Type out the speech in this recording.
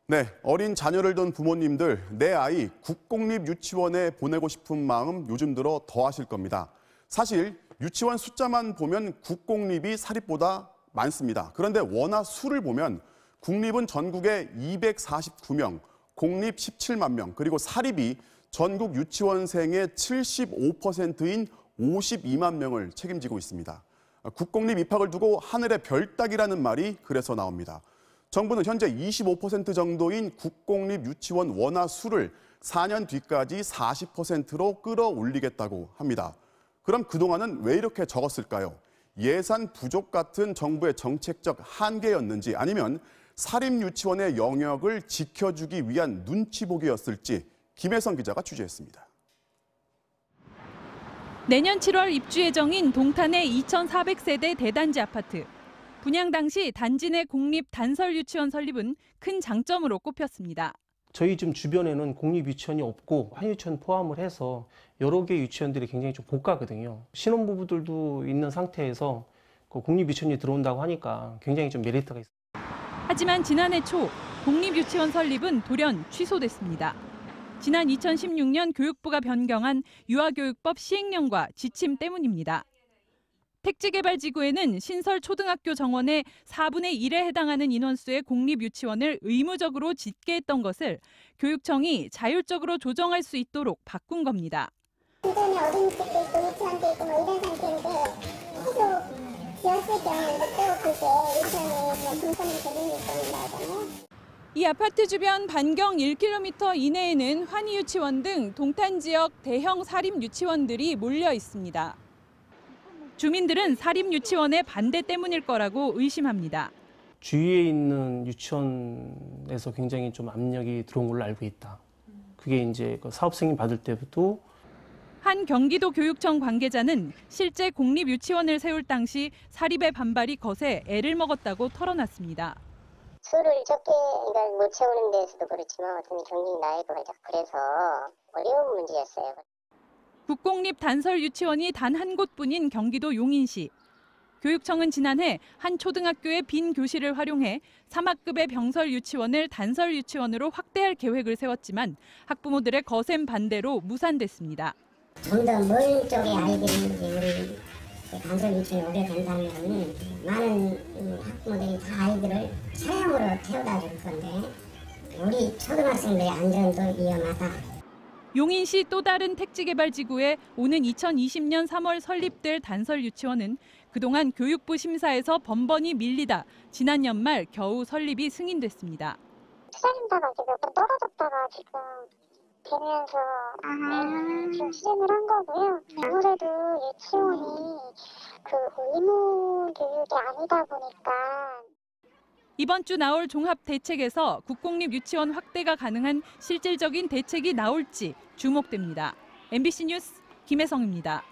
네, 어린 자녀를 둔 부모님들, 내 아이 국공립유치원에 보내고 싶은 마음 요즘 들어 더하실 겁니다. 사실 유치원 숫자만 보면 국공립이 사립보다 많습니다. 그런데 원화 수를 보면 국립은 전국에 249명, 공립 17만 명, 그리고 사립이 전국 유치원생의 75%인 52만 명을 책임지고 있습니다. 국공립 입학을 두고 하늘의 별 따기라는 말이 그래서 나옵니다. 정부는 현재 25% 정도인 국공립 유치원 원화 수를 4년 뒤까지 40%로 끌어올리겠다고 합니다. 그럼 그동안은 왜 이렇게 적었을까요? 예산 부족 같은 정부의 정책적 한계였는지 아니면 사립유치원의 영역을 지켜주기 위한 눈치 보기였을지 김혜성 기자가 취재했습니다. 내년 7월 입주 예정인 동탄의 2,400세대 대단지 아파트. 분양 당시 단지 내 공립 단설 유치원 설립은 큰 장점으로 꼽혔습니다. 저희 집 주변에는 공립 유치원이 없고 한유치원 포함을 해서 여러 개 유치원들이 굉장히 좀 고가거든요. 신혼부부들도 있는 상태에서 공립 유치원이 들어온다고 하니까 굉장히 좀 메리트가 있습니다. 하지만 지난해 초 공립 유치원 설립은 돌연 취소됐습니다. 지난 2016년 교육부가 변경한 유아교육법 시행령과 지침 때문입니다. 택지개발지구에는 신설 초등학교 정원의 4분의 1에 해당하는 인원수의 공립유치원을 의무적으로 짓게 했던 것을 교육청이 자율적으로 조정할 수 있도록 바꾼 겁니다. 기존에 어린이집도 있고 유치원도 있고 이런 상태인데 계속 지었을 경우에는 또 그게 유치원에 분산이 되는 거잖아요. 이 아파트 주변 반경 1km 이내에는 환희유치원 등 동탄 지역 대형 사립유치원들이 몰려 있습니다. 주민들은 사립유치원의 반대 때문일 거라고 의심합니다. 주위에 있는 유치원에서 굉장히 좀 압력이 들어온 걸로 알고 있다. 그게 이제 사업 승인 받을 때부터 한 경기도 교육청 관계자는 실제 공립유치원을 세울 당시 사립의 반발이 거세 애를 먹었다고 털어놨습니다. 수를 적게 못 채우는 데서도 그렇지만 어떤 경기 나이도 그래서 어려운 문제였어요. 국공립 단설 유치원이 단 한 곳뿐인 경기도 용인시. 교육청은 지난해 한 초등학교의 빈 교실을 활용해 3학급의 병설 유치원을 단설 유치원으로 확대할 계획을 세웠지만 학부모들의 거센 반대로 무산됐습니다. 좀 더 먼 쪽의 아이들이 우리 단설 유치원에 오게 된다는 건 많은 학부모들이 다 아이들을 차량으로 태워다 줄 건데 우리 초등학생들의 안전도 위험하다. 용인시 또 다른 택지개발지구에 오는 2020년 3월 설립될 단설 유치원은 그동안 교육부 심사에서 번번이 밀리다 지난 연말 겨우 설립이 승인됐습니다. 투자진다가 계속 떨어졌다가 지금 되면서 지금 추진을 한 거고요. 아무래도 유치원이 의무 교육이 아니다 보니까 이번 주 나올 종합 대책에서 국공립 유치원 확대가 가능한 실질적인 대책이 나올지 주목됩니다. MBC 뉴스 김혜성입니다.